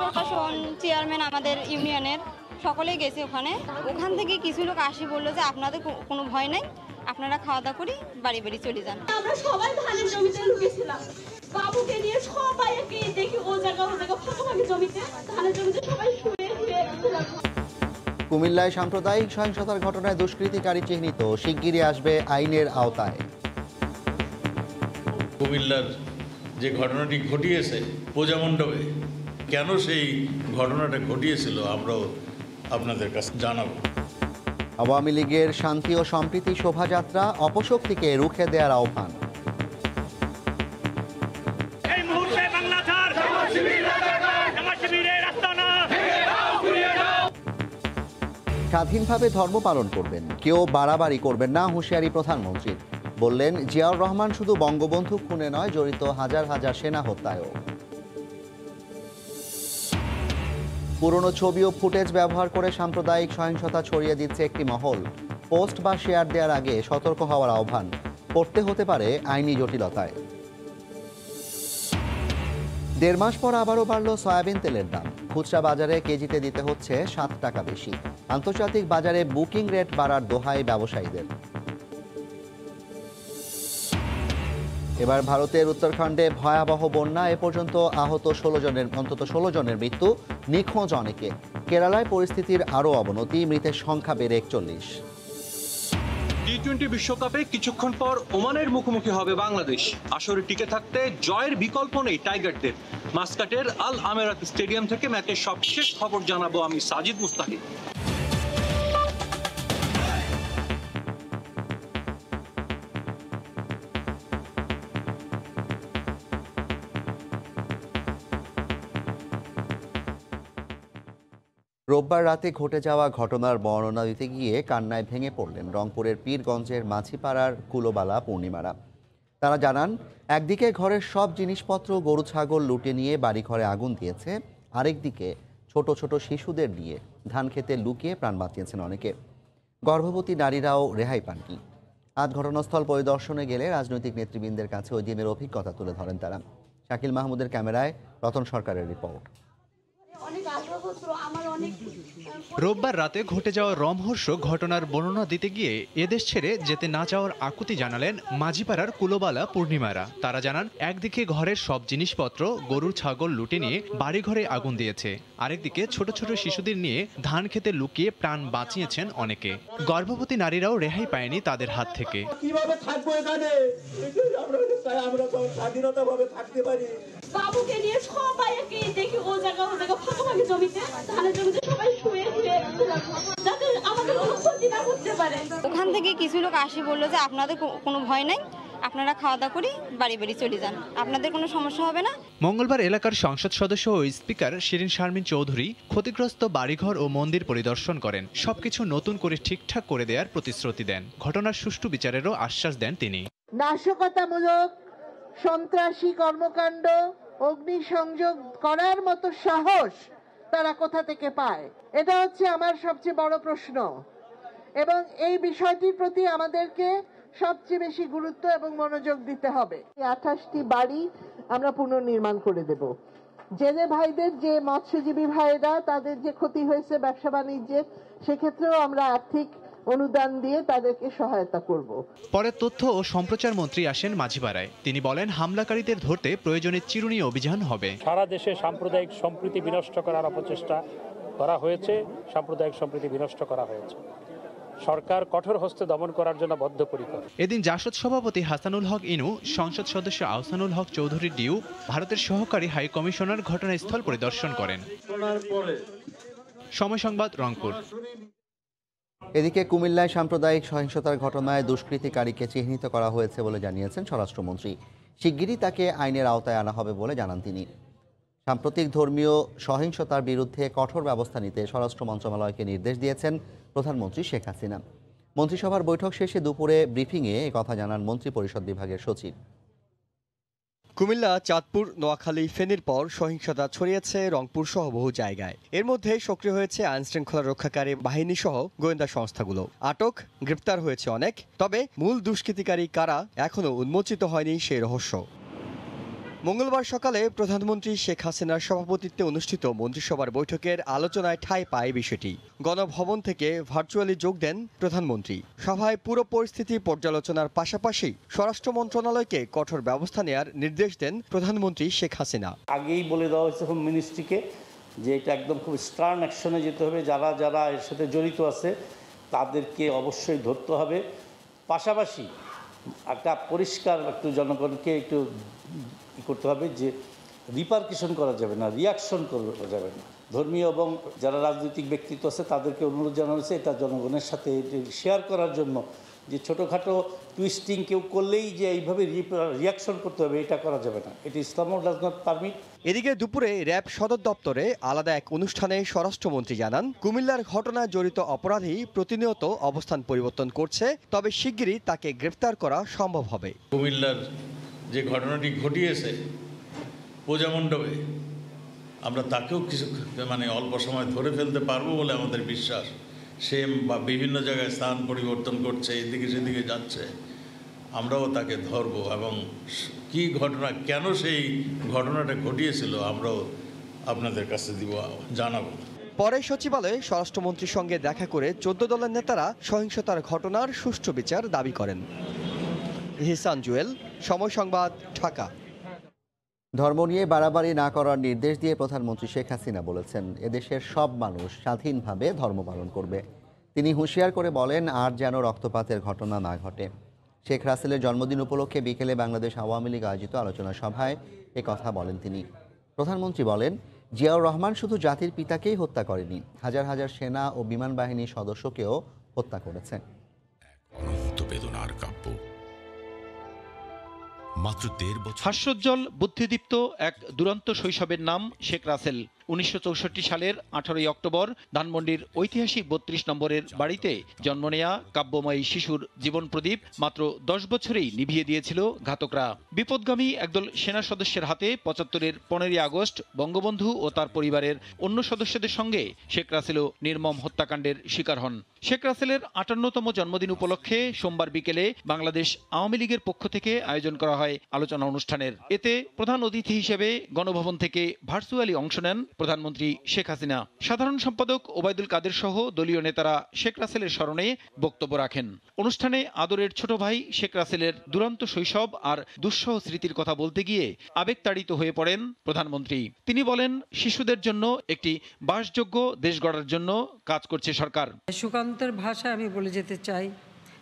প্রশাসন চেয়ারম্যান আমাদের ইউনিয়নের সকলেই গেছে ওখান থেকে কিছু লোক আসি বললো যে আপনাদের কোনো ভয় নাই, আপনারা খাওয়া দাওয়া করে বাড়ি বাড়ি চলে যান। আমরা সবাই ধানের জমিতে লুকিয়েছিলাম, বাবুকে নিয়ে সবাই দেখি ও জায়গা ফাঁকাফাঁকি জমিতে ধানের জমিতে সবাই শুয়ে ছিলাম। কুমিল্লায় সাম্প্রদায়িক সহিংসতার ঘটনায় দুষ্কৃতিকারী চিহ্নিত, শিগগিরই আসবে আইনের আওতায়। কুমিল্লার যে ঘটনাটি ঘটিয়েছে পূজামণ্ডপে, কেন সেই ঘটনাটা ঘটিয়েছিল আমরাও আপনাদের কাছে জানাবো। আওয়ামী লীগের শান্তি ও সম্প্রীতি শোভাযাত্রা, অপশক্তিকে রুখে দেওয়ার আহ্বান। স্বাধীনভাবে ধর্ম পালন করবেন, কেউ বাড়াবাড়ি করবেন না, হুঁশিয়ারি প্রধানমন্ত্রী। বললেন, জিয়াউর রহমান শুধু বঙ্গবন্ধু খুনে নয়, জড়িত হাজার হাজার সেনা হত্যায়ও। পুরনো ছবি ও ফুটেজ ব্যবহার করে সাম্প্রদায়িক সহিংসতা ছড়িয়ে দিচ্ছে একটি মহল। পোস্ট বা শেয়ার দেওয়ার আগে সতর্ক হওয়ার আহ্বান, পড়তে হতে পারে আইনি জটিলতায়। 1.5 মাস পর আবারও বাড়ল সয়াবিন তেলের দাম। খুচরা বাজারে কেজিতে দিতে হচ্ছে 7 টাকা বেশি। আন্তর্জাতিক বাজারে বুকিং রেট বাড়ার দোহাই ব্যবসায়ীদের। এবার ভারতের উত্তরাখণ্ডে ভয়াবহ বন্যা, এ পর্যন্ত অন্তত 16 জনের মৃত্যু, নিখোঁজ অনেকে। কেরালায় পরিস্থিতির আরও অবনতি, মৃতের সংখ্যা বেড়ে 41। টি-20 বিশ্বকাপে কিছুক্ষণ পর ওমানের মুখোমুখি হবে বাংলাদেশ। আসরে টিকে থাকতে জয়ের বিকল্প নেই টাইগারদের। মাস্কাটের আল আমেরাত স্টেডিয়াম থেকে ম্যাচের সবশেষ খবর জানাবো আমি সাজিদ মুস্তাহিদ। রোববার রাতে ঘটে যাওয়া ঘটনার বর্ণনা দিতে গিয়ে কান্নায় ভেঙে পড়লেন রংপুরের পীরগঞ্জের মাঝিপাড়ার কুলোবালা পূর্ণিমারা। তারা জানান, একদিকে ঘরের সব জিনিসপত্র গরু ছাগল লুটে নিয়ে বাড়িঘরে আগুন দিয়েছে, আরেকদিকে ছোট ছোট শিশুদের নিয়ে ধান খেতে লুকিয়ে প্রাণ বাঁচিয়েছেন অনেকে। গর্ভবতী নারীরাও রেহাই পাননি। আজ ঘটনাস্থল পরিদর্শনে গেলে রাজনৈতিক নেতৃবৃন্দের কাছে ওই দিনের অভিজ্ঞতা তুলে ধরেন তারা। শাকিল মাহমুদের ক্যামেরায় রতন সরকারের রিপোর্ট। রোববার রাতে ঘটে যাওয়া রোমহর্ষক ঘটনার বর্ণনা দিতে গিয়ে এদেশ ছেড়ে যেতে না চাওয়ার আকুতি জানালেন মাঝিপাড়ার কুলোবালা পূর্ণিমারা। তারা জানান, একদিকে ঘরের সব জিনিসপত্র গরু ছাগল লুটে নিয়ে বাড়িঘরে আগুন দিয়েছে, আরেকদিকে ছোট ছোট শিশুদের নিয়ে ধান খেতে লুকিয়ে প্রাণ বাঁচিয়েছেন অনেকে। গর্ভবতী নারীরাও রেহাই পায়নি তাদের হাত থেকে। কিভাবে থাকবো এখানে? আমরা তো স্বাধীনতাভাবে থাকতে পারি। বাবুকে নিয়ে সবাই দেখি ও জায়গা ফাঁকাফাঁকি জমিতে ধানের জমিতে সবাই শুয়ে ছিলাম, যাতে আমাদের কোনো ক্ষতি না করতে পারে। ওখান থেকে কিছু লোক আসি বললো যে আপনাদের কোনো ভয় নাই, আপনারা খাওয়া দাওয়া করে বাড়ি বাড়ি চলে যান, আপনাদের কোনো সমস্যা হবে না। মঙ্গলবার এলাকার সংসদ সদস্য ও স্পিকার শিরিন শারমিন চৌধুরী ক্ষতিগ্রস্ত বাড়িঘর ও মন্দির পরিদর্শন করেন। সবকিছু নতুন করে ঠিকঠাক করে দেওয়ার প্রতিশ্রুতি দেন। ঘটনার সুষ্ঠু বিচারেরও আশ্বাস দেন তিনি। নাশকতামূলক সন্ত্রাসী কর্মকাণ্ড, অগ্নিসংযোগ করার মতো সাহস তারা কোথা থেকে পায়? এটা হচ্ছে আমার সবচেয়ে বড় প্রশ্ন, এবং এই বিষয়টির প্রতি আমাদেরকে সবচেয়ে বেশি গুরুত্ব এবং মনোযোগ দিতে হবে। 28টি বাড়ি আমরা পুনর্নির্মাণ করে দেব। জেলে ভাইদের, যে মৎস্যজীবী ভাইরা তাদের যে ক্ষতি হয়েছে ব্যবসা বাণিজ্যে, সেক্ষেত্রেও আমরা আর্থিক অনুদান দিয়ে তাদেরকে সহায়তা করব। পরে তথ্য ও সম্প্রচার মন্ত্রী আসেন মাঝিপাড়ায়। তিনি বলেন, হামলাকারীদের ধরতে প্রয়োজনে চিরুনি অভিযান হবে। সারা দেশে সাম্প্রদায়িক সম্প্রীতি বিনষ্ট করার অপচেষ্টা করা হয়েছে, সাম্প্রদায়িক সম্প্রীতি বিনষ্ট করা হয়েছে। সরকার কঠোর হস্তে দমন করার জন্য বদ্ধপরিকর। এদিন জাসদ সভাপতি হাসানুল হক ইনু, সংসদ সদস্য আহসানুল হক চৌধুরী ডিউ, ভারতের সহকারী হাই কমিশনার ঘটনাস্থল পরিদর্শন করেন। সময় সংবাদ, রংপুর। এদিকে কুমিল্লায় সাম্প্রদায়িক সহিংসতার ঘটনায় দুষ্কৃতিকারীকে চিহ্নিত করা হয়েছে বলে জানিয়েছেন স্বরাষ্ট্রমন্ত্রী। শিগগিরই তাকে আইনের আওতায় আনা হবে বলে জানান তিনি। সাম্প্রতিক ধর্মীয় সহিংসতার বিরুদ্ধে কঠোর ব্যবস্থা নিতে স্বরাষ্ট্র মন্ত্রণালয়কে নির্দেশ দিয়েছেন প্রধানমন্ত্রী শেখ হাসিনা। মন্ত্রিসভার বৈঠক শেষে দুপুরে ব্রিফিংয়ে একথা জানান মন্ত্রিপরিষদ বিভাগের সচিব। কুমিল্লা, চাঁদপুর, নোয়াখালী, ফেনীর পর সহিংসতা ছড়িয়েছে রংপুর সহ বহু জায়গায়। এর মধ্যে সক্রিয় হয়েছে আইনশৃঙ্খলা রক্ষাকারী বাহিনী সহ গোয়েন্দা সংস্থাগুলো। আটক, গ্রেপ্তার হয়েছে অনেক, তবে মূল দুষ্কৃতিকারী কারা এখনো উন্মোচিত হয়নি সেই রহস্য। মঙ্গলবার সকালে প্রধানমন্ত্রী শেখ হাসিনার সভাপতিত্বে অনুষ্ঠিত মন্ত্রিসভার বৈঠকের আলোচনায় ঠাঁই পায় বিষয়টি। গণভবন থেকে ভার্চুয়ালি যোগ দেন প্রধানমন্ত্রী। সভায় পুরো পরিস্থিতি পর্যালোচনার পাশাপাশি স্বরাষ্ট্র মন্ত্রণালয়কে কঠোর ব্যবস্থা নেওয়ার নির্দেশ দেন প্রধানমন্ত্রী শেখ হাসিনা। আগেই বলে দেওয়া হয়েছে হোম মিনিস্ট্রিকে যে এটা একদম খুব স্টার্ন অ্যাকশনে যেতে হবে, যারা যারা এর সাথে জড়িত আছে তাদেরকে অবশ্যই ধরতে হবে। পাশাপাশি একটা পরিষ্কার একটু জনগণকে একটু করতে হবে যে রিপারকেশন করা যাবে না, রিয়াকশন করা যাবে না। ধর্মীয় এবং যারা রাজনৈতিক ব্যক্তিত্ব আছে তাদেরকে অনুরোধ জানানো হয়েছে এটা জনগণের সাথে শেয়ার করার জন্য, যে ছোটোখাটো টুইস্টিং কেউ করলেই যে এইভাবে রিয়াকশন করতে হবে এটা করা যাবে না, এটি ইসলাম ডাজ নট পারমিট। এদিকে দুপুরে র্যাব সদর দপ্তরে আলাদা এক অনুষ্ঠানে স্বরাষ্ট্রমন্ত্রী জানান, কুমিল্লার ঘটনায় জড়িত অপরাধী প্রতিনিয়ত অবস্থান পরিবর্তন করছে, তবে শিগগিরই তাকে গ্রেফতার করা সম্ভব হবে। কুমিল্লার যে ঘটনাটি ঘটিয়েছে পূজামণ্ডপে, আমরা তাকেও কিছু অল্প সময় ধরে ফেলতে পারবো বলে আমাদের বিশ্বাস। সে বিভিন্ন জায়গায় স্থান পরিবর্তন করছে, এদিকে সেদিকে যাচ্ছে, আমরাও তাকে ধরবো এবং কি ঘটনা, কেন সেই ঘটনাটা ঘটিয়েছিল আমরাও আপনাদের কাছে জানাবো। পরে সচিবালয়ে স্বরাষ্ট্রমন্ত্রীর সঙ্গে দেখা করে 14 দলের নেতারা সহিংসতার ঘটনার সুষ্ঠু বিচার দাবি করেন। ইহসান জুয়েল, সময় সংবাদ, ঢাকা। ধর্ম নিয়ে বাড়াবাড়ি না করার নির্দেশ দিয়ে প্রধানমন্ত্রী শেখ হাসিনা বলেছেন, এদেশের সব মানুষ স্বাধীনভাবে ধর্ম পালন করবে। তিনি হুঁশিয়ার করে বলেন, আর যেন রক্তপাতের ঘটনা না ঘটে। শেখ রাসেলের জন্মদিন উপলক্ষে বিকেলে বাংলাদেশ আওয়ামী লীগ আয়োজিত আলোচনা সভায় কথা বলেন তিনি। প্রধানমন্ত্রী বলেন, জিয়াউর রহমান শুধু জাতির পিতাকেই হত্যা করেনি, হাজার হাজার সেনা ও বিমান বাহিনীর সদস্যকেও হত্যা করেছে। অনন্ত বেদনার কাব্য, মাত্র 13 বছর। হাস্যোজ্জ্বল বুদ্ধিদীপ্ত এক দুরন্ত শৈশবের নাম শেখ রাসেল। 1964 সালের 18 অক্টোবর ধানমন্ডির ঐতিহাসিক 32 নম্বরের বাড়িতে জন্ম নেয়া কাব্যময়ী শিশুর জীবন প্রদীপ মাত্র 10 বছরেই নিভিয়ে দিয়েছিল ঘাতকরা। বিপদগামী একদল সেনা সদস্যের হাতে 75-এর 15ই আগস্ট বঙ্গবন্ধু ও তার পরিবারের অন্য সদস্যদের সঙ্গে শেখ রাসেলও নির্মম হত্যাকাণ্ডের শিকার হন। শেখ রাসেলের 58তম জন্মদিন উপলক্ষে সোমবার বিকেলে বাংলাদেশ আওয়ামী লীগের পক্ষ থেকে আয়োজন করা হয় আলোচনা অনুষ্ঠানের। এতে প্রধান অতিথি হিসেবে গণভবন থেকে ভার্চুয়ালি অংশ নেন প্রধানমন্ত্রী শেখ হাসিনা। সাধারণ সম্পাদক ওবায়দুল কাদের সহ দলীয় নেতারা শেখ রাসেলের স্মরণে বক্তব্য রাখেন। অনুষ্ঠানে আদরের ছোট ভাই শেখ রাসেলের দুরন্ত শৈশব আর দুঃসহ স্মৃতির কথা বলতে গিয়ে আবেগতাড়িত হয়ে পড়েন প্রধানমন্ত্রী। তিনি বলেন, শিশুদের জন্য একটি বাসযোগ্য দেশ গড়ার জন্য কাজ করছে সরকার। সুকান্তের ভাষায় আমি বলে যেতে চাই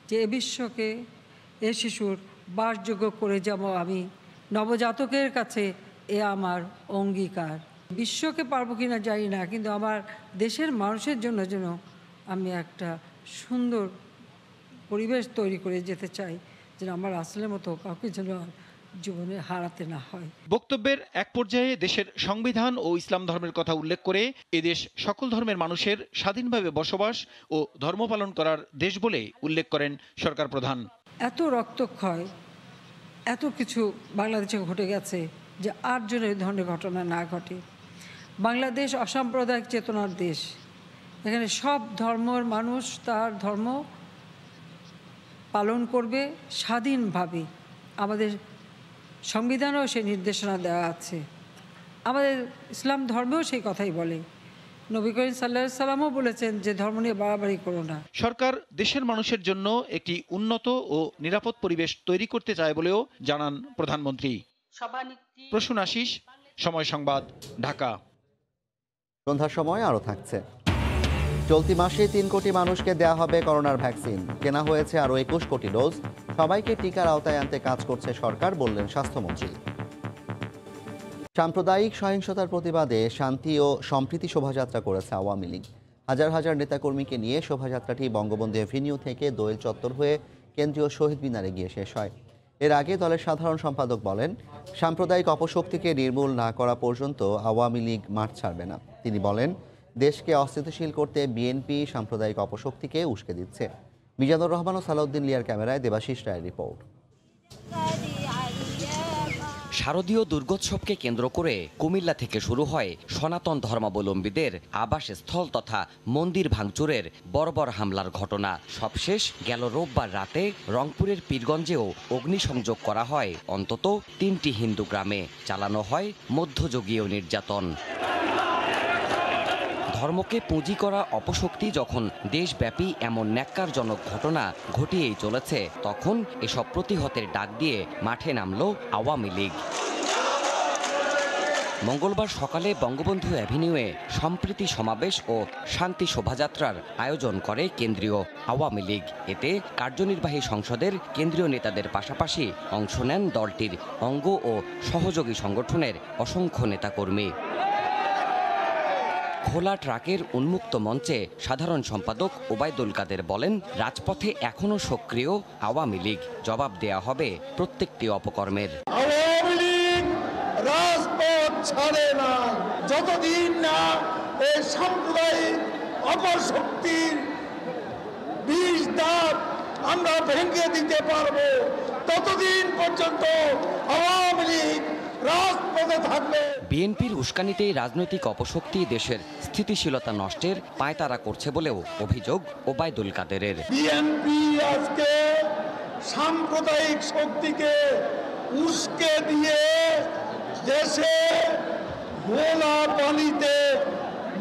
যে এ বিশ্বকে এ শিশুর বাসযোগ্য করে যাব আমি, নবজাতকের কাছে এ আমার অঙ্গীকার। বিশ্বকে পারবো কিনা জানি না, কিন্তু আমার দেশের মানুষের জন্য যেন আমি একটা সুন্দর পরিবেশ তৈরি করে যেতে চাই, যেন আমার আসলের মতো কাউকে যেন জীবনে হারাতে না হয়। বক্তব্যের এক পর্যায়ে দেশের সংবিধান ও ইসলাম ধর্মের কথা উল্লেখ করে এদেশ সকল ধর্মের মানুষের স্বাধীনভাবে বসবাস ও ধর্ম পালন করার দেশ বলে উল্লেখ করেন সরকার প্রধান। এত রক্তক্ষয়, এত কিছু বাংলাদেশে ঘটে গেছে যে আর যেন এই ধরনের ঘটনা না ঘটে। বাংলাদেশ অসাম্প্রদায়িক চেতনার দেশ, এখানে সব ধর্মের মানুষ তার ধর্ম পালন করবে স্বাধীনভাবে। আমাদের সংবিধানেও সেই নির্দেশনা দেওয়া আছে, আমাদের ইসলাম ধর্মেও সেই কথাই বলে। নবী করিম সাল্লাল্লাহু আলাইহি সাল্লামও বলেছেন যে ধর্ম নিয়ে বাড়াবাড়ি করো না। সরকার দেশের মানুষের জন্য একটি উন্নত ও নিরাপদ পরিবেশ তৈরি করতে চায় বলেও জানান প্রধানমন্ত্রী। প্রসূন আশিস, সময় সংবাদ, ঢাকা। সন্ধ্যার সময় আরও থাকছে। চলতি মাসে 3 কোটি মানুষকে দেয়া হবে করোনার ভ্যাকসিন। কেনা হয়েছে আরও 21 কোটি ডোজ। সবাইকে টিকার আওতায় আনতে কাজ করছে সরকার, বললেন স্বাস্থ্যমন্ত্রী। সাম্প্রদায়িক সহিংসতার প্রতিবাদে শান্তি ও সম্প্রীতি শোভাযাত্রা করেছে আওয়ামী লীগ। হাজার হাজার নেতাকর্মীকে নিয়ে শোভাযাত্রাটি বঙ্গবন্ধু এভিনিউ থেকে দোয়েল চত্বর হয়ে কেন্দ্রীয় শহীদ মিনারে গিয়ে শেষ হয়। এর আগে দলের সাধারণ সম্পাদক বলেন, সাম্প্রদায়িক অপশক্তিকে নির্মূল না করা পর্যন্ত আওয়ামী লীগ মাঠ ছাড়বে না। তিনি বলেন, দেশকে অস্থিতিশীল করতে বিএনপি সাম্প্রদায়িক অপশক্তিকে উস্কে দিচ্ছে। মিজানুর রহমান ও সালাউদ্দিন লিয়ার ক্যামেরায় দেবাশিস রায়ের রিপোর্ট। শারদীয় দুর্গোৎসবকে কেন্দ্র করে কুমিল্লা থেকে শুরু হয় সনাতন ধর্মাবলম্বীদের আবাসস্থল তথা মন্দির ভাঙচুরের বর্বর হামলার ঘটনা। সবশেষ গেল রোববার রাতে রংপুরের পীরগঞ্জেও অগ্নিসংযোগ করা হয় অন্তত 3টি হিন্দু গ্রামে। চালানো হয় মধ্যযুগীয় নির্যাতন। ধর্মকে পুঁজি করা অপশক্তি যখন দেশব্যাপী এমন ন্যাক্কারজনক ঘটনা ঘটিয়েই চলেছে, তখন এসব প্রতিহতের ডাক দিয়ে মাঠে নামল আওয়ামী লীগ। মঙ্গলবার সকালে বঙ্গবন্ধু অ্যাভিনিউয়ে সম্প্রীতি সমাবেশ ও শান্তি শোভাযাত্রার আয়োজন করে কেন্দ্রীয় আওয়ামী লীগ। এতে কার্যনির্বাহী সংসদের কেন্দ্রীয় নেতাদের পাশাপাশি অংশ নেন দলটির অঙ্গ ও সহযোগী সংগঠনের অসংখ্য নেতাকর্মী। খোলা ট্রাকের উন্মুক্ত মঞ্চে সাধারণ সম্পাদক ওবায়দুল কাদের বলেন, রাজপথে এখনো সক্রিয় আওয়ামী লীগ, জবাব দেয়া হবে প্রত্যেকটি অপকর্মের। আওয়ামী লীগ রাজপথ ছাড়ে না যতদিন না এই সাম্প্রদায়িক অপশক্তির বিষ দাঁত আমরা ভেঙে দিতে পারবো, ততদিন পর্যন্ত আওয়ামী লীগ রাজপথে থাকবে। বিএনপির উস্কানিতেই রাজনৈতিক অপশক্তি দেশের স্থিতিশীলতা নষ্টের পায়তারা করছে বলেও অভিযোগ ওবায়দুল কাদেরের। বিএনপি আজকে সাম্প্রদায়িক শক্তিকে উস্কে দিয়ে দেশে গোলা পানিতে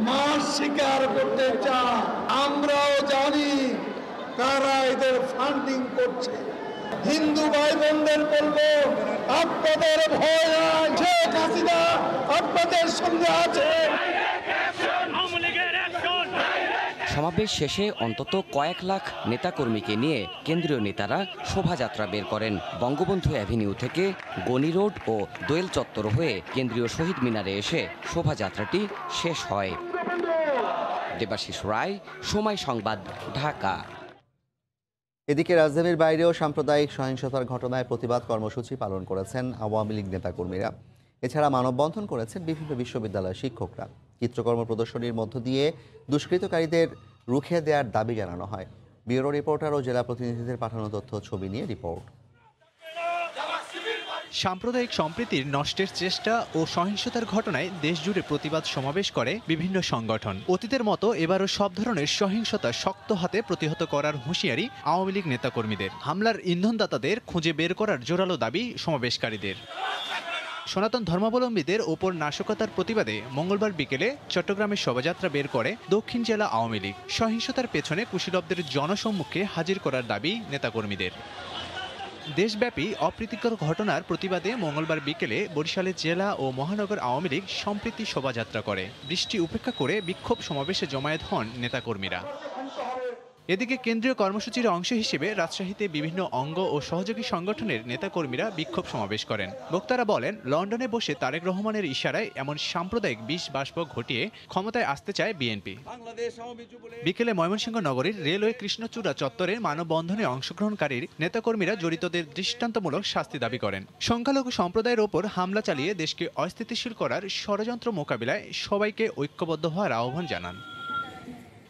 মাছ শিকার করতে চায়। আমরাও জানি কারা এদের ফান্ডিং করছে। হিন্দু ভাই বোনদের বলবো, আপনাদের ভয় নাই, শেখ হাসিনা আপনাদের সঙ্গে আছে। সমাবেশ শেষে অন্তত কয়েক লাখ নেতাকর্মীকে নিয়ে কেন্দ্রীয় নেতারা শোভাযাত্রা বের করেন। বঙ্গবন্ধু অ্যাভিনিউ থেকে গনি রোড ও দোয়েল চত্বর হয়ে কেন্দ্রীয় শহীদ মিনারে এসে শোভাযাত্রাটি শেষ হয়। দেবাশিস রায়, সময় সংবাদ, ঢাকা। এদিকে রাজধানীর বাইরেও সাম্প্রদায়িক সহিংসতার ঘটনায় প্রতিবাদ কর্মসূচি পালন করেছেন আওয়ামী লীগ নেতাকর্মীরা। এছাড়া মানববন্ধন করেছেন বিভিন্ন বিশ্ববিদ্যালয়ের শিক্ষকরা। চিত্রকর্ম প্রদর্শনীর মধ্য দিয়ে দুষ্কৃতকারীদের রুখে দেওয়ার দাবি জানানো হয়। ব্যুরো রিপোর্টার ও জেলা প্রতিনিধিদের পাঠানো তথ্য ছবি নিয়ে রিপোর্ট। সাম্প্রদায়িক সম্প্রীতির নষ্টের চেষ্টা ও সহিংসতার ঘটনায় দেশজুড়ে প্রতিবাদ সমাবেশ করে বিভিন্ন সংগঠন। অতীতের মতো এবারও সব ধরনের সহিংসতা শক্ত হাতে প্রতিহত করার হুঁশিয়ারি আওয়ামী লীগ নেতাকর্মীদের। হামলার ইন্ধনদাতাদের খুঁজে বের করার জোরালো দাবি সমাবেশকারীদের। সনাতন ধর্মাবলম্বীদের ওপর নাশকতার প্রতিবাদে মঙ্গলবার বিকেলে চট্টগ্রামে শোভাযাত্রা বের করে দক্ষিণ জেলা আওয়ামী লীগ। সহিংসতার পেছনে কুশীলবদের জনসম্মুখে হাজির করার দাবি নেতাকর্মীদের। দেশব্যাপী অপ্রীতিকর ঘটনার প্রতিবাদে মঙ্গলবার বিকেলে বরিশালে জেলা ও মহানগর আওয়ামী লীগ সম্প্রীতি শোভাযাত্রা করে। বৃষ্টি উপেক্ষা করে বিক্ষোভ সমাবেশে জমায়েত হন নেতাকর্মীরা। এদিকে কেন্দ্রীয় কর্মসূচির অংশ হিসেবে রাজশাহীতে বিভিন্ন অঙ্গ ও সহযোগী সংগঠনের নেতাকর্মীরা বিক্ষোভ সমাবেশ করেন। বক্তারা বলেন, লন্ডনে বসে তারেক রহমানের ইশারায় এমন সাম্প্রদায়িক বিষ বাষ্প ঘটিয়ে ক্ষমতায় আসতে চায় বিএনপি। বিকেলে ময়মনসিংহ নগরীর রেলওয়ে কৃষ্ণচূড়া চত্বরে মানববন্ধনে অংশগ্রহণকারীর নেতাকর্মীরা জড়িতদের দৃষ্টান্তমূলক শাস্তি দাবি করেন। সংখ্যালঘু সম্প্রদায়ের ওপর হামলা চালিয়ে দেশকে অস্থিতিশীল করার ষড়যন্ত্র মোকাবিলায় সবাইকে ঐক্যবদ্ধ হওয়ার আহ্বান জানান।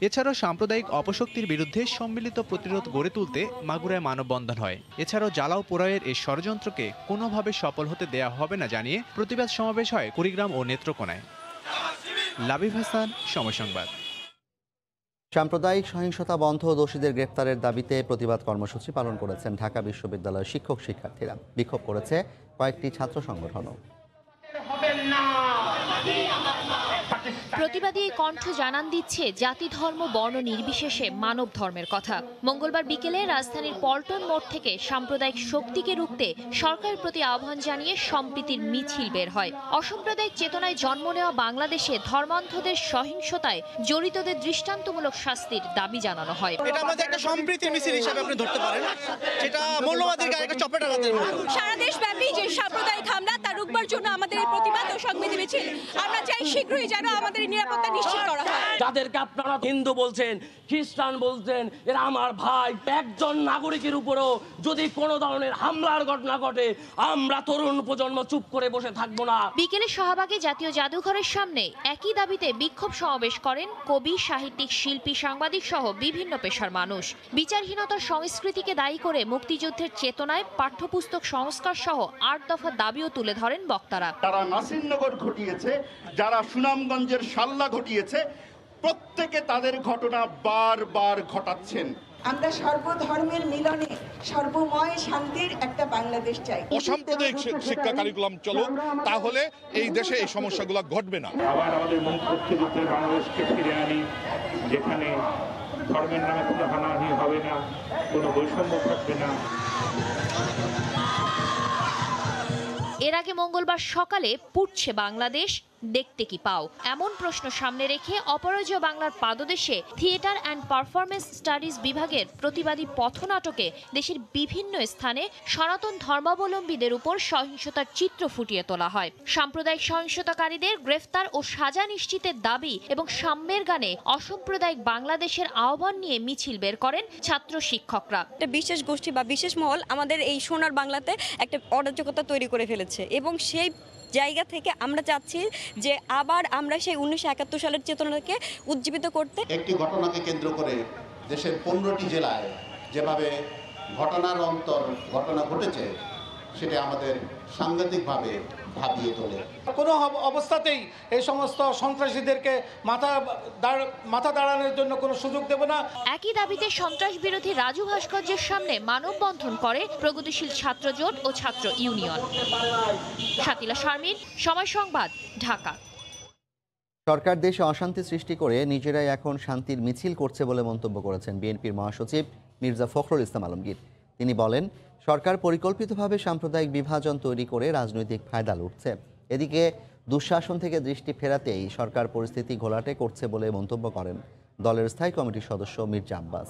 এছাড়াও সাম্প্রদায়িক অপশক্তির বিরুদ্ধে সম্মিলিত প্রতিরোধ গড়ে তুলতে মাগুরায় মানববন্ধন হয়। এছাড়াও জ্বালাও পোড়াইয়ের এই ষড়যন্ত্রকে কোনোভাবে সফল হতে দেয়া হবে না জানিয়ে প্রতিবাদ সমাবেশ হয় কুড়িগ্রাম ও নেত্রকোনায়। লাবিব হাসান, সময় সংবাদ। সাম্প্রদায়িক সহিংসতা বন্ধ ও দোষীদের গ্রেফতারের দাবিতে প্রতিবাদ কর্মসূচি পালন করেছেন ঢাকা বিশ্ববিদ্যালয়ের শিক্ষক শিক্ষার্থীরা। বিক্ষোভ করেছে কয়েকটি ছাত্র সংগঠনও। প্রতিবাদী এই কণ্ঠ জানান দিচ্ছে জাতি ধর্ম বর্ণ নির্বিশেষে মানব ধর্মের কথা। মঙ্গলবার বিকেলে রাজধানীর পল্টন মোড় থেকে সাম্প্রদায়িক শক্তিকে রুখতে সরকারের প্রতি আহ্বান জানিয়ে সম্প্রীতির মিছিল বের হয়। অসাম্প্রদায়িক চেতনায় জন্ম নেওয়া বাংলাদেশে ধর্মান্ধদের সহিংসতায় জড়িতদের দৃষ্টান্তমূলক শাস্তির দাবি জানানো হয়। এটা আমাদের একটা সম্প্রীতির মিছিল হিসেবে আপনি ধরতে পারেন, যেটা মৌলবাদীর গায়ে একটা চপেটাঘাতের মতো। সারা দেশব্যাপী যে সাম্প্রদায়িক হামলা তা রুখবার জন্য আমাদের এই প্রতিবাদ ও সংহতি মিছিল। আমরা চাই শীঘ্রই যেন আমাদের নিরাপত্তা নিশ্চিত করা হয়। যাদেরকে আপনারা হিন্দু বলছেন, খ্রিস্টান বলছেন, এরা আমার ভাই। একজন নাগরিকের উপরও যদি কোনো ধরনের হামলার ঘটনা ঘটে, আমরা তরুণ প্রজন্ম চুপ করে বসে থাকবো না। বিকেলে শাহবাগে জাতীয় জাদুঘরের সামনে একই দাবিতে বিক্ষোভ সমাবেশ করেন কবি, সাহিত্যিক, শিল্পী, সাংবাদিক সহ বিভিন্ন পেশার মানুষ। বিচারহীনতার সংস্কৃতিকে দায়ী করে মুক্তিযুদ্ধের চেতনায় পাঠ্যপুস্তক সংস্কার সহ ৮ দফা দাবিও তুলে ধরেন বক্তারা। যারা নাসিরনগর ঘটিয়েছে, যারা সুনামগঞ্জের শাল্লা ঘটিয়েছে, প্রত্যেকে তাদের ঘটনা বারবার ঘটাচ্ছেন। আমরা সর্বধর্মের মিলনে সর্বময় শান্তির একটা বাংলাদেশ চাই। অসাম্প্রদায়িক শিক্ষা কারিকুলাম চলো, তাহলে এই দেশে এই সমস্যাগুলো ঘটবে না। আবার আমাদের মুক্তিযুদ্ধের বাংলাদেশকে ফিরে আনি, যেখানে ধর্মের নামে কোনো হানাহানি হবে না, কোনো বৈষম্য থাকবে না। এর আগে মঙ্গলবার সকালে পুড়ছে বাংলাদেশ, দেখতে কি পাও, এমন প্রশ্ন সামনে রেখে অপরাজয় বাংলার পাদদেশে থিয়েটার অ্যান্ড পারফরমেন্স স্টাডিজ বিভাগের প্রতিবাদী পথনাটকে দেশের বিভিন্ন স্থানে সনাতন ধর্মাবলম্বীদের উপর সহিংসতার চিত্র ফুটিয়ে তোলা হয়। সাম্প্রদায়িক সহিংসতাকারীদের গ্রেফতার ও সাজা নিশ্চিতের দাবি এবং সাম্যের গানে অসাম্প্রদায়িক বাংলাদেশের আহ্বান নিয়ে মিছিল বের করেন ছাত্র শিক্ষকরা। একটা বিশেষ গোষ্ঠী বা বিশেষ মহল আমাদের এই সোনার বাংলাতে একটা অরাজকতা তৈরি করে ফেলেছে এবং সেই জায়গা থেকে আমরা চাচ্ছি যে আবার আমরা সেই 1971 সালের চেতনাকে উজ্জীবিত করতে। একটি ঘটনাকে কেন্দ্র করে দেশের 15টি জেলায় যেভাবে ঘটনা ঘটেছে, সেটা আমাদের সাংঘাতিকভাবে ভাবিয়ে তোলে। কোনো অবস্থাতেই এই সমস্ত সন্ত্রাসীদেরকে মাথা দাঁড়ানোর জন্য কোনো সুযোগ দেব না। একই দাবিতে সন্ত্রাস বিরোধী রাজু ভাস্কর্যের সামনে মানববন্ধন করে প্রগতিশীল ছাত্র জোট ও ছাত্র ইউনিয়ন। শাতিলা শারমিন, সময় সংবাদ, ঢাকা। সরকার দেশে অশান্তি সৃষ্টি করে নিজেরাই এখন শান্তির মিছিল করছে বলে মন্তব্য করেছেন বিএনপির মহাসচিব মির্জা ফখরুল ইসলাম আলমগীর। তিনি বলেন, সরকার পরিকল্পিতভাবে সাম্প্রদায়িক বিভাজন তৈরি করে রাজনৈতিক ফায়দা লুটছে। এদিকে দুঃশাসন থেকে দৃষ্টি ফেরাতেই সরকার পরিস্থিতি ঘোলাটে করছে বলে মন্তব্য করেন দলের স্থায়ী কমিটির সদস্য মির্জা আব্বাস।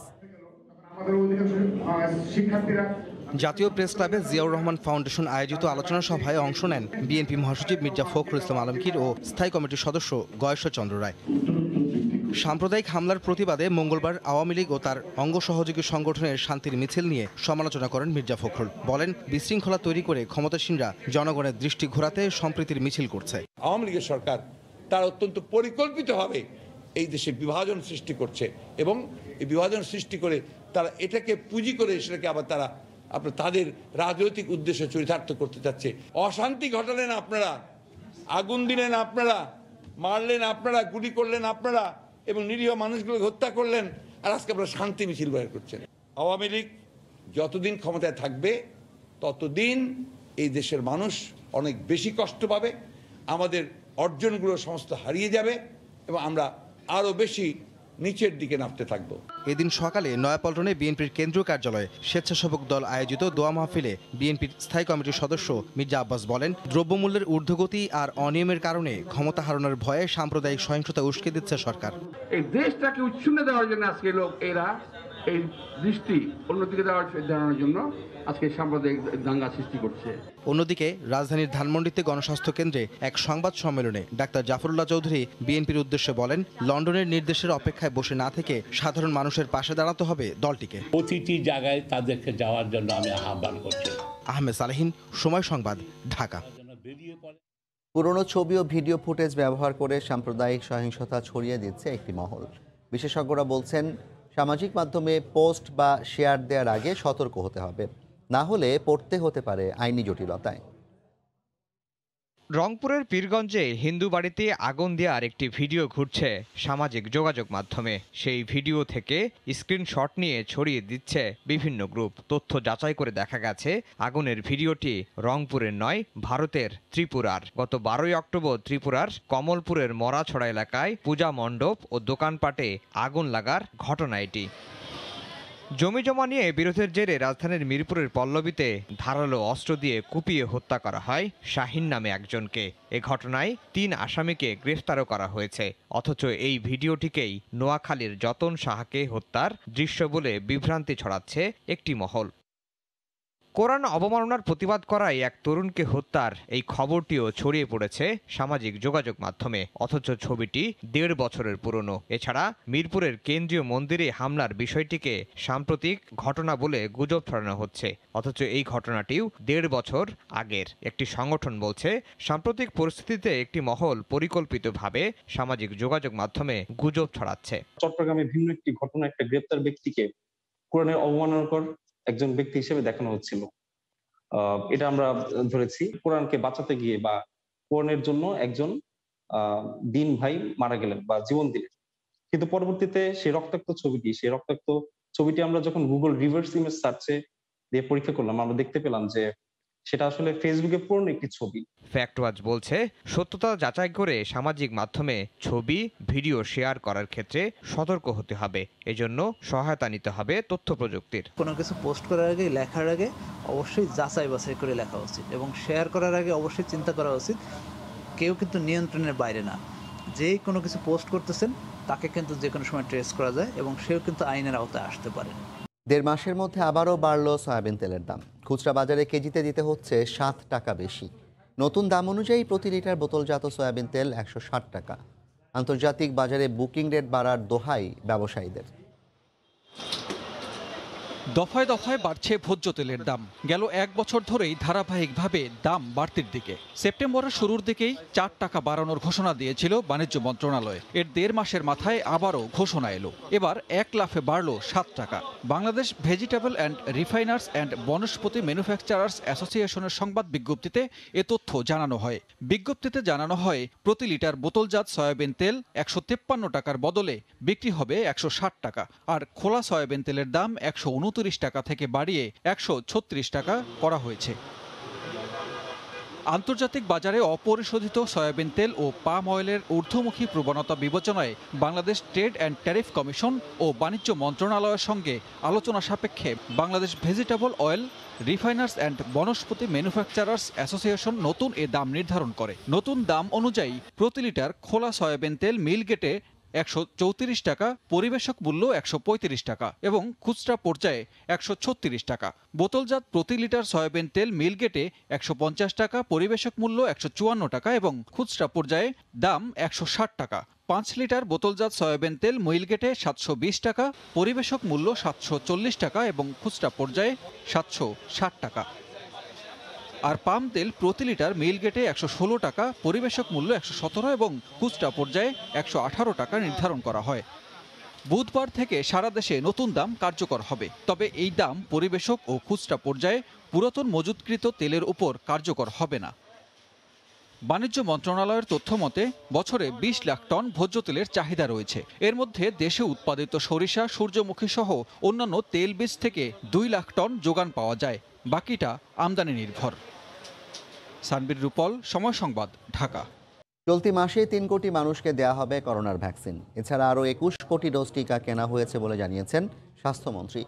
জাতীয় প্রেস ক্লাবে জিয়াউর রহমান ফাউন্ডেশন আয়োজিত আলোচনা সভায় অংশ নেন বিএনপি মহাসচিব মির্জা ফখরুল ইসলাম আলমগীর ও স্থায়ী কমিটির সদস্য গয়েশ্বর চন্দ্র রায়। সাম্প্রদায়িক হামলার প্রতিবাদে মঙ্গলবার আওয়ামী লীগ ও তার অঙ্গ সহযোগী সংগঠনের শান্তির মিছিল নিয়ে সমালোচনা করেন মির্জা ফখরুল। বলেন, বিশৃঙ্খলা তৈরি করে ক্ষমতাসীনরা জনগণের দৃষ্টি ঘোরাতে সম্প্রীতির মিছিল করছে। আওয়ামী লীগের সরকার তার অত্যন্ত পরিকল্পিতভাবে এই দেশে বিভাজন সৃষ্টি করছে এবং এই বিভাজন সৃষ্টি করে তারা এটাকে পুঁজি করে সেটাকে আবার তারা তাদের রাজনৈতিক উদ্দেশ্যে চরিতার্থ করতে চাচ্ছে। অশান্তি ঘটালেন আপনারা, আগুন দিলেন আপনারা, মারলেন আপনারা, গুলি করলেন আপনারা এবং নিরীহ মানুষগুলোকে হত্যা করলেন, আর আজকে আপনারা শান্তি মিছিল বের করছেন। আওয়ামী লীগ যতদিন ক্ষমতায় থাকবে ততদিন এই দেশের মানুষ অনেক বেশি কষ্ট পাবে, আমাদের অর্জনগুলো সমস্ত হারিয়ে যাবে এবং আমরা আরও বেশি নিচের দিকে নামতে থাকবো। এদিন সকালে নয়াপল্টনে বিএনপির কেন্দ্রীয় কার্যালয়ে স্বেচ্ছাসেবক দল আয়োজিত দোয়া মাহফিলে বিএনপির স্থায়ী কমিটির সদস্য মির্জা আব্বাস বলেন, দ্রব্যমূল্যের ঊর্ধ্বগতি আর অনিয়মের কারণে ক্ষমতা হারানোর ভয়ে সাম্প্রদায়িক সহিংসতা উস্কে দিচ্ছে সরকার। এই দেশটাকে উচ্ছন্ন দেওয়ার জন্য আজকে এরা এই দৃষ্টি অন্যদিকে দেওয়ার জন্য আজকে সাম্প্রদায়িক দাঙ্গা সৃষ্টি করছে। অন্যদিকে রাজধানীর ধানমন্ডিতে গণস্বাস্থ্য কেন্দ্রে এক সংবাদ সম্মেলনে ডাক্তার জাফরুল্লাহ চৌধুরী বিএনপির উদ্দেশ্যে বলেন, লন্ডনের নির্দেশের অপেক্ষায় বসে না থেকে সাধারণ মানুষের পাশে দাঁড়াতে হবে দলটিকে। প্রতিটি জায়গায় তাদেরকে যাওয়ার জন্য আমি আহ্বান করছি। আহমেদ সালেহিন, সময় সংবাদ, ঢাকা। পুরনো ছবি ও ভিডিও ফুটেজ ব্যবহার করে সাম্প্রদায়িক সহিংসতা ছড়িয়ে দিচ্ছে একটি মহল। বিশেষজ্ঞরা বলছেন, সামাজিক মাধ্যমে পোস্ট বা শেয়ার দেওয়ার আগে সতর্ক হতে হবে, না হলে পড়তে হতে পারে আইনি জটিলতায়। রংপুরের পীরগঞ্জে হিন্দু বাড়িতে আগুন দেওয়ার একটি ভিডিও ঘুরছে সামাজিক যোগাযোগ মাধ্যমে। সেই ভিডিও থেকে স্ক্রিনশট নিয়ে ছড়িয়ে দিচ্ছে বিভিন্ন গ্রুপ। তথ্য যাচাই করে দেখা গেছে, আগুনের ভিডিওটি রংপুরের নয়, ভারতের ত্রিপুরার। গত 12 অক্টোবর ত্রিপুরার কমলপুরের মরাছড়া এলাকায় পূজা মণ্ডপ ও দোকানপাটে আগুন লাগার ঘটনা এটি। জমি জমা নিয়ে বিরোধের জেরে রাজধানীর মিরপুরের পল্লবীতে ধারালো অস্ত্র দিয়ে কুপিয়ে হত্যা করা হয় শাহিন নামে একজনকে। এ ঘটনায় 3 আসামিকে গ্রেফতারও করা হয়েছে। অথচ এই ভিডিওটিকেই নোয়াখালীর যতন সাহাকে হত্যার দৃশ্য বলে বিভ্রান্তি ছড়াচ্ছে একটি মহল। কোরআন অবমাননার প্রতিবাদ করায় এক তরুণকে হত্যার এই খবরটিও ছড়িয়ে পড়েছে সামাজিক যোগাযোগ মাধ্যমে, অথচ ছবিটি 1.5 বছরের পুরনো। এছাড়া মিরপুরের কেন্দ্রীয় মন্দিরে হামলার বিষয়টিকে সাম্প্রতিক ঘটনা বলে গুজব ছড়ানো হচ্ছে, অথচ এই ঘটনাটিও 1.5 বছর আগের। একটি সংগঠন বলছে সাম্প্রতিক পরিস্থিতিতে একটি মহল পরিকল্পিতভাবে সামাজিক যোগাযোগ মাধ্যমে গুজব ছড়াচ্ছে। চট্টগ্রামে ভিন্ন একটি ঘটনা, একটা গ্রেপ্তার ব্যক্তিকে কোরআনের অবমাননাকর একজন ব্যক্তি হিসেবে দেখানো হচ্ছিল। এটা আমরা ধরেছি কোরআনকে বাঁচাতে গিয়ে বা কোরআনের জন্য একজন দিন ভাই মারা গেলেন বা জীবন দিলেন, কিন্তু পরবর্তীতে সেই রক্তাক্ত ছবিটি আমরা যখন গুগল রিভার্স ইমেজ সার্চে দিয়ে পরীক্ষা করলাম, আমরা দেখতে পেলাম যে সেটা আসলে ফেসবুকে পুরনো একটি ছবি। ফ্যাক্ট ওয়াচ বলছে সত্যতা যাচাই করে সামাজিক মাধ্যমে ছবি ভিডিও শেয়ার করার ক্ষেত্রে সতর্ক হতে হবে। এজন্য সহায়তা নিতে হবে তথ্য প্রযুক্তির। কোনো কিছু পোস্ট করার আগে, লেখার আগে অবশ্যই যাচাই বাছাই করে লেখা উচিত এবং শেয়ার করার আগে অবশ্যই চিন্তা করা উচিত কেউ কিন্তু নিয়ন্ত্রণের বাইরে না। যেই কোনো কিছু পোস্ট করতেছেন তাকে কিন্তু যে কোনো সময় ট্রেস করা যায় এবং সেও কিন্তু আইনের আওতায় আসতে পারে। 1.5 মাসের মধ্যে আবারও বাড়ল সয়াবিন তেলের দাম। খুচরা বাজারে কেজিতে দিতে হচ্ছে 7 টাকা বেশি। নতুন দাম অনুযায়ী প্রতি লিটার বোতলজাত সয়াবিন তেল 160 টাকা। আন্তর্জাতিক বাজারে বুকিং রেট বাড়ার দোহাই ব্যবসায়ীদের। দফায় দফায় বাড়ছে ভোজ্য তেলের দাম। গেল 1 বছর ধরেই ধারাবাহিকভাবে দাম বাড়তির দিকে। সেপ্টেম্বরের শুরুর দিকেই 4 টাকা বাড়ানোর ঘোষণা দিয়েছিল বাণিজ্য মন্ত্রণালয়। এর 1.5 মাসের মাথায় আবারও ঘোষণা এলো। এবার 1 লাফে বাড়ল 7 টাকা। Bangladesh vegetable and refiners and vanaspati manufacturers অ্যাসোসিয়েশনের সংবাদ বিজ্ঞপ্তিতে এ তথ্য জানানো হয়। বিজ্ঞপ্তিতে জানানো হয় প্রতি লিটার বোতলজাত সয়াবিন তেল 153 টাকার বদলে বিক্রি হবে 160 টাকা, আর খোলা সয়াবিন তেলের দাম 129 টাকা থেকে বাড়িয়ে 136 টাকা করা হয়েছে। আন্তর্জাতিক বাজারে অপরিশোধিত সয়াবিন তেল ও পাম অয়েলের ঊর্ধ্বমুখী প্রবণতা বিবেচনায় Bangladesh trade and tariff commission ও বাণিজ্য মন্ত্রণালয়ের সঙ্গে আলোচনা সাপেক্ষে Bangladesh vegetable oil refiners and vanaspati manufacturers association নতুন এ দাম নির্ধারণ করে। নতুন দাম অনুযায়ী প্রতি লিটার খোলা সয়াবিন তেল মিল গেটে 134 টাকা, পরিবেশক মূল্য 135 টাকা এবং খুচরা পর্যায়ে 136 টাকা। বোতলজাত প্রতি লিটার সয়াবিন তেল মিল গেটে 150 টাকা, পরিবেশক মূল্য 154 টাকা এবং খুচরা পর্যায়ে দাম 160 টাকা। 5 লিটার বোতলজাত সয়াবিন তেল মিল গেটে 720 টাকা, পরিবেশক মূল্য 740 টাকা এবং খুচরা পর্যায়ে 760 টাকা। আর পাম তেল প্রতি লিটার মিল গেটে 116 টাকা, পরিবেশক মূল্য 117 এবং খুচরা পর্যায়ে 118 টাকা নির্ধারণ করা হয়। বুধবার থেকে সারা দেশে নতুন দাম কার্যকর হবে, তবে এই দাম পরিবেশক ও খুচরা পর্যায়ে পুরাতন মজুতকৃত তেলের উপর কার্যকর হবে না। বাণিজ্য মন্ত্রণালয়ের তথ্য মতে বছরে 20 লাখ টন ভোজ্য তেলের চাহিদা রয়েছে। এর মধ্যে দেশে উৎপাদিত সরিষা, সূর্যমুখী সহ অন্যান্য তেল বীজ থেকে 2 লাখ টন যোগান পাওয়া যায়, বাকিটা আমদানি নির্ভর। সানবীর রূপল, সময় সংবাদ, ঢাকা। চলতি মাসে 3 কোটি মানুষকে দেয়া হবে করোনার ভ্যাকসিন। এছাড়া আরও 21 কোটি ডোজ টিকা কেনা হয়েছে বলে জানিয়েছেন স্বাস্থ্যমন্ত্রী।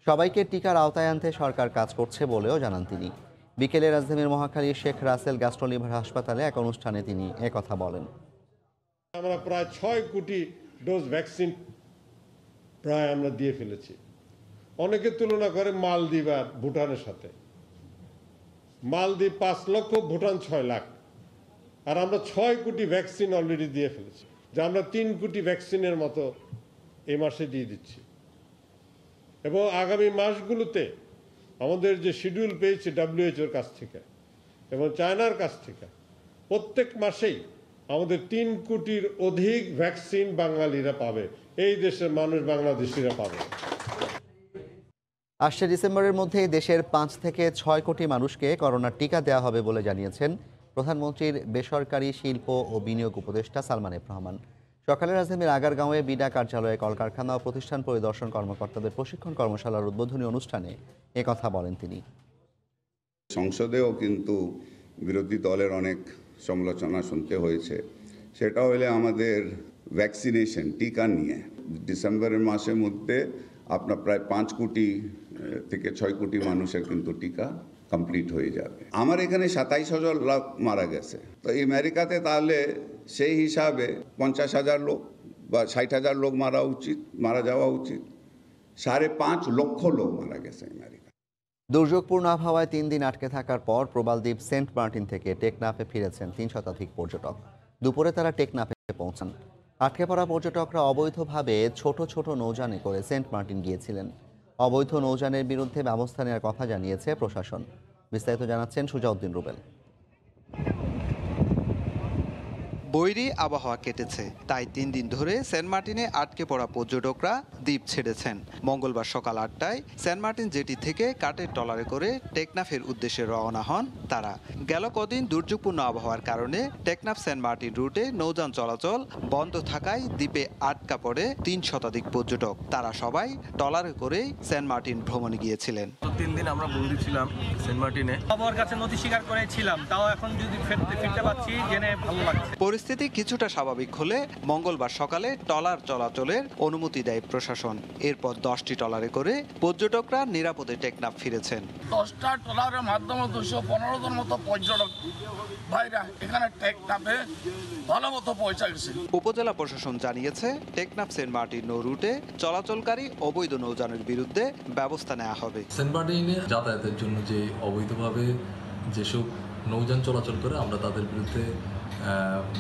সবাইকে টিকার আওতায় আনতে সরকার কাজ করছে বলেও জানান তিনি। বিকেলে রাজধানীর মহাখালীর শেখ রাসেল গ্যাস্ট্রোলিভার হাসপাতালে এক অনুষ্ঠানে তিনি একথা বলেন। আমরা প্রায় 6 কোটি ডোজ ভ্যাকসিন প্রায় আমরা দিয়ে ফেলেছি। অনেকে তুলনা করে মালদ্বীপ আর ভুটানের সাথে। মালদ্বীপ 5 লক্ষ, ভুটান 6 লাখ, আর আমরা 6 কোটি ভ্যাকসিন অলরেডি দিয়ে ফেলেছি। যে আমরা 3 কোটি ভ্যাকসিনের মতো এই মাসে দিয়ে দিচ্ছি এবং আগামী মাসগুলোতে আমাদের যে শিডিউল পেয়েছে WHO কাছ থেকে এবং চায়নার কাছ থেকে, প্রত্যেক মাসেই আমাদের 3 কোটির অধিক ভ্যাকসিন বাঙালিরা পাবে, এই দেশের মানুষ বাংলাদেশিরা পাবে। আসছে ডিসেম্বরের মধ্যে দেশের 5 থেকে 6 কোটি মানুষকে করোনার টিকা দেওয়া হবে বলে জানিয়েছেন প্রধানমন্ত্রীর বেসরকারি শিল্প ও বিনিয়োগ উপদেষ্টা সালমান এফ রহমান। সকালে রাজধানীর আগারগাঁওয়ে বিডা কার্যালয়ে কলকারখানা ও প্রতিষ্ঠান পরিদর্শন কর্মকর্তাদের প্রশিক্ষণ কর্মশালার উদ্বোধনী অনুষ্ঠানে একথা বলেন তিনি। সংসদেও কিন্তু বিরোধী দলের অনেক সমালোচনা শুনতে হয়েছে। সেটা হলে আমাদের ভ্যাকসিনেশন টিকা নিয়ে ডিসেম্বরের মাসের মধ্যে আপনার প্রায় 5 কোটি থেকে 6 কোটি মানুষের কিন্তু টিকা কমপ্লিট হয়ে যাবে। আমার এখানে 27,000 লোক মারা গেছে, তো আমেরিকাতে তাহলে সেই হিসাবে 50,000 লোক বা 60,000 লোক মারা যাওয়া উচিত। 5.5 লক্ষ লোক মারা গেছে আমেরিকা। দুর্যোগপূর্ণ আবহাওয়ায় 3 দিন আটকে থাকার পর প্রবালদ্বীপ সেন্ট মার্টিন থেকে টেকনাফে ফিরেছেন 3 শতাধিক পর্যটক। দুপুরে তারা টেকনাফে পৌঁছান। আটকে পড়া পর্যটকরা অবৈধভাবে ছোট ছোট নৌযানে করে সেন্ট মার্টিন গিয়েছিলেন। অবৈধ নৌযানের বিরুদ্ধে ব্যবস্থা নেওয়ার কথা জানিয়েছে প্রশাসন। বিস্তারিত জানাচ্ছেন সুজাউদ্দিন রুবেল। বৈরী আবহাওয়া কেটেছে, তাই 3 দিন ধরে সেন্ট মার্টিনে আটকে পড়া পর্যটকরা দ্বীপ ছেড়েছেন। মঙ্গলবার সকাল 8টায় সেন্ট মার্টিন জেটি থেকে কাঠের ট্রলারে করে টেকনাফের উদ্দেশ্যে রওনা হন তারা। গেল কদিন দুর্যোগপূর্ণ আবহাওয়ার কারণে টেকনাফ সেন্ট মার্টিন রুটে নৌযান চলাচল বন্ধ থাকায় দ্বীপে আটকা পড়ে 3 শতাধিক পর্যটক। তারা সবাই ট্রলারে করেই সেন্ট মার্টিন ভ্রমণে গিয়েছিলেন। 3 দিন আমরা বন্দী ছিলাম সেন্ট মার্টিনে। আবহাওয়ার কাছে নথি স্বীকার করেছিলাম, তাও এখন যদি ফিরতে পারছি জেনে ভালো লাগছে। পরিস্থিতি কিছুটা স্বাভাবিক হলে মঙ্গলবার সকালে ট্রলার চলাচলের অনুমতি দেয় প্রশাসন। এরপর 10টি ট্রলারে করে পর্যটকরা নিরাপদে টেকনাফ ফিরেছেন। 10টা ট্রলারের মাধ্যমে 215 জন মতো পর্যটক ভাইরা এখানে টেকনাফে ভালো মতো পৌঁছে গেছে। উপজেলা প্রশাসন জানিয়েছে টেকনাফ সেন্ট মার্টিন নৌ রুটে চলাচলকারী অবৈধ নৌযানের বিরুদ্ধে ব্যবস্থা নেওয়া হবে। সেন্ট মার্টিনে যাতায়াতের জন্য যে অবৈধভাবে যেসব নৌযান চলাচল করে আমরা তাদের বিরুদ্ধে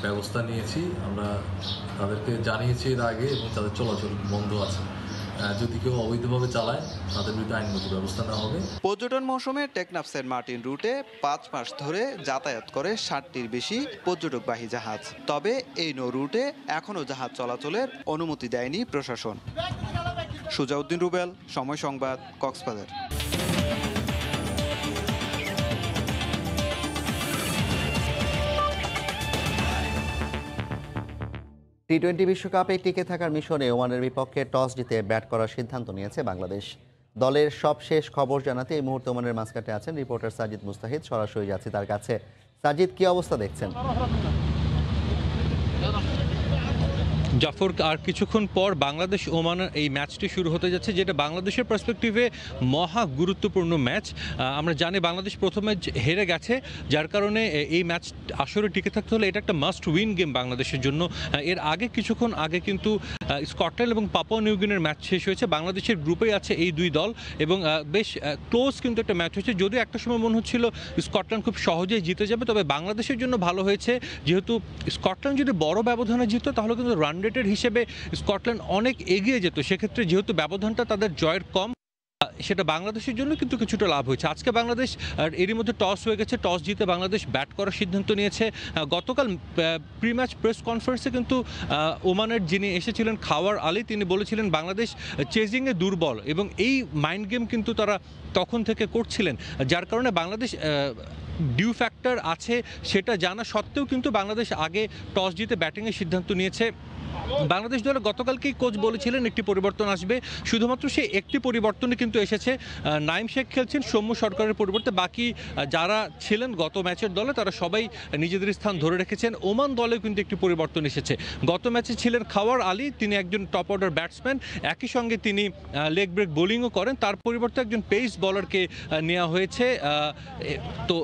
ব্যবস্থা নিয়েছি। আমরা তাদেরকে জানিয়েছি এর আগে এবং তাদের চলাচল বন্ধ আছে। যদি কেউ অবৈধভাবে চালায় তাদের বিরুদ্ধে আইনগত ব্যবস্থা নেওয়া হবে। পর্যটন মৌসুমে টেকনাফ সেন্ট মার্টিন রুটে 5 মাস ধরে যাতায়াত করে 60টির বেশি পর্যটকবাহী জাহাজ। তবে এই নৌ রুটে এখনও জাহাজ চলাচলের অনুমতি দেয়নি প্রশাসন। সুজাউদ্দিন রুবেল, সময় সংবাদ, কক্সবাজার। টি-20 বিশ্বকাপে টিকে থাকার মিশনে ওমানের বিপক্ষে টস জিতে ব্যাট করার সিদ্ধান্ত নিয়েছে বাংলাদেশ। দলের সবশেষ খবর জানাতে এই মুহূর্তে ওমানের মাঝখানে আছেন রিপোর্টার সাজিদ মুস্তাহিদ। সরাসরি যাচ্ছি তার কাছে। সাজিদ, কি অবস্থা দেখছেন? জাফর, আর কিছুক্ষণ পর বাংলাদেশ ওমানের এই ম্যাচটি শুরু হতে যাচ্ছে, যেটা বাংলাদেশের পার্সপেক্টিভে মহা গুরুত্বপূর্ণ ম্যাচ। আমরা জানি বাংলাদেশ প্রথমে হেরে গেছে, যার কারণে এই ম্যাচ আসলে টিকে থাকতে হলে এটা একটা মাস্ট উইন গেম বাংলাদেশের জন্য। এর আগে কিছুক্ষণ আগে কিন্তু স্কটল্যান্ড এবং পাপুয়া নিউগিনির ম্যাচ শেষ হয়েছে। বাংলাদেশের গ্রুপেই আছে এই দুই দল এবং বেশ ক্লোজ কিন্তু একটা ম্যাচ হয়েছে। যদিও একটা সময় মনে হচ্ছিল স্কটল্যান্ড খুব সহজেই জিতে যাবে, তবে বাংলাদেশের জন্য ভালো হয়েছে যেহেতু স্কটল্যান্ড যদি বড় ব্যবধানে জিততো তাহলে কিন্তু রান রেটের হিসেবে স্কটল্যান্ড অনেক এগিয়ে যেত। সেক্ষেত্রে যেহেতু ব্যবধানটা তাদের জয়ের কম, সেটা বাংলাদেশের জন্য কিন্তু কিছুটা লাভ হয়েছে। আজকে বাংলাদেশ এরই মধ্যে টস হয়ে গেছে, টস জিতে বাংলাদেশ ব্যাট করার সিদ্ধান্ত নিয়েছে। গতকাল প্রি ম্যাচ প্রেস কনফারেন্সে কিন্তু ওমানের যিনি এসেছিলেন খাওয়ার আলী, তিনি বলেছিলেন বাংলাদেশ চেজিংয়ে দুর্বল এবং এই মাইন্ড গেম কিন্তু তারা তখন থেকে করছিলেন, যার কারণে বাংলাদেশ ডিউ ফ্যাক্টর আছে সেটা জানা সত্ত্বেও কিন্তু বাংলাদেশ আগে টস জিতে ব্যাটিংয়ের সিদ্ধান্ত নিয়েছে। বাংলাদেশ দলে গতকালকেই কোচ বলেছিলেন একটি পরিবর্তন আসবে, শুধুমাত্র সেই একটি পরিবর্তনই কিন্তু এসেছে। নাইম শেখ খেলছেন সৌম্য সরকারের পরিবর্তে, বাকি যারা ছিলেন গত ম্যাচের দলে তারা সবাই নিজেদের স্থান ধরে রেখেছেন। ওমান দলেও কিন্তু একটি পরিবর্তন এসেছে। গত ম্যাচে ছিলেন খাওয়ার আলী, তিনি একজন টপ অর্ডার ব্যাটসম্যান, একই সঙ্গে তিনি লেগ ব্রেক বোলিংও করেন। তার পরিবর্তে একজন পেস বলারকে নেওয়া হয়েছে। তো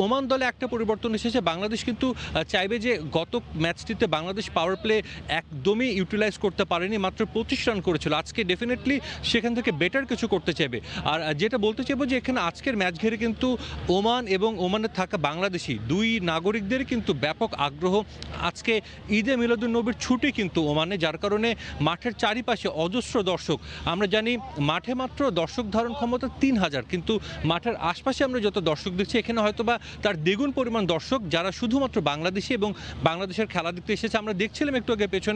ওমান দলে একটা পরিবর্তন এসেছে। বাংলাদেশ কিন্তু চাইবে যে গত ম্যাচটিতে বাংলাদেশ পাওয়ার প্লে একদমই ইউটিলাইজ করতে পারেনি, মাত্র 25 রান করেছিল। আজকে ডেফিনেটলি সেখান থেকে বেটার কিছু করতে চাইবে। আর যেটা বলতে চাইবো যে এখানে আজকের ম্যাচ ঘিরে কিন্তু ওমান এবং ওমানে থাকা বাংলাদেশি দুই নাগরিকদের কিন্তু ব্যাপক আগ্রহ। আজকে ঈদে মিলাদুন্নবীর ছুটি কিন্তু ওমানে, যার কারণে মাঠের চারিপাশে অজস্র দর্শক। আমরা জানি মাঠে মাত্র দর্শক ধারণ ক্ষমতা 3000, কিন্তু মাঠের আশপাশে আমরা যত দর্শক দেখছি এখানে হয়তোবা তার দ্বিগুণ পরিমাণ দর্শক যারা শুধুমাত্র বাংলাদেশি এবং বাংলাদেশের খেলা দেখতে এসেছে। আমরা দেখছিলাম একটু আগে পেছনে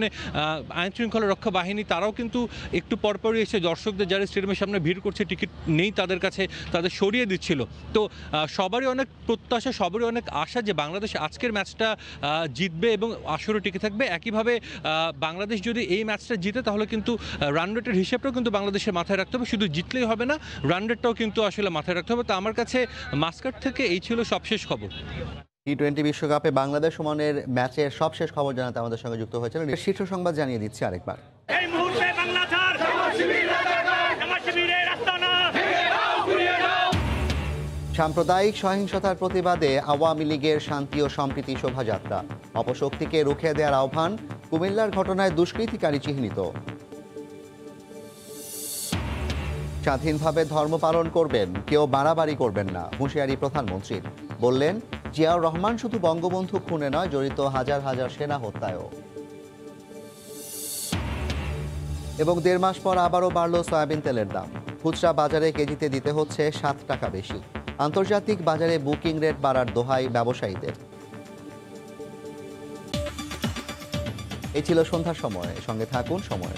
আইন শৃঙ্খলা রক্ষা বাহিনী, তারাও কিন্তু একটু পরপরই এসে দর্শকদের যারা স্টেডিয়ামের সামনে ভিড় করছে, টিকিট নেই তাদের কাছে, তাদের সরিয়ে দিচ্ছিল। তো সবারই অনেক প্রত্যাশা, সবারই অনেক আশা যে বাংলাদেশ আজকের ম্যাচটা জিতবে এবং আসরে টিকে থাকবে। একইভাবে বাংলাদেশ যদি এই ম্যাচটা জিতে তাহলে কিন্তু রান রেটের হিসেবটাও কিন্তু বাংলাদেশের মাথায় রাখতে হবে, শুধু জিতলেই হবে না, রান রেটটাও কিন্তু আসলে মাথায় রাখতে হবে। তো আমার কাছে মাস্কাট থেকে এই ছিল সবশেষ খবর। টি-20 বিশ্বকাপে বাংলাদেশ ওমানের ম্যাচের সবশেষ খবর জানাতে আমাদের সঙ্গে যুক্ত হয়েছেন। শীর্ষ সংবাদ জানিয়ে দিচ্ছি আরেকবার। সাম্প্রদায়িক সহিংসতার প্রতিবাদে আওয়ামী লীগের শান্তি ও সম্প্রীতি শোভাযাত্রা, অপশক্তিকে রুখে দেওয়ার আহ্বান, কুমিল্লার ঘটনায় দুষ্কৃতিকারী চিহ্নিত। স্বাধীনভাবে ধর্ম পালন করবেন, কেউ বাড়াবাড়ি করবেন না, হুঁশিয়ারি প্রধানমন্ত্রীর। বললেন, জিয়াউর রহমান শুধু বঙ্গবন্ধু খুনে নয়, জড়িত হাজার হাজার সেনা হত্যায়ও। এবং 1.5 মাস পর আবারও বাড়ল সয়াবিন তেলের দাম। খুচরা বাজারে কেজিতে দিতে হচ্ছে 7 টাকা বেশি। আন্তর্জাতিক বাজারে বুকিং রেট বাড়ার দোহাই ব্যবসায়ীদের। এই ছিল সন্ধ্যার সময়, সঙ্গে থাকুন সময়।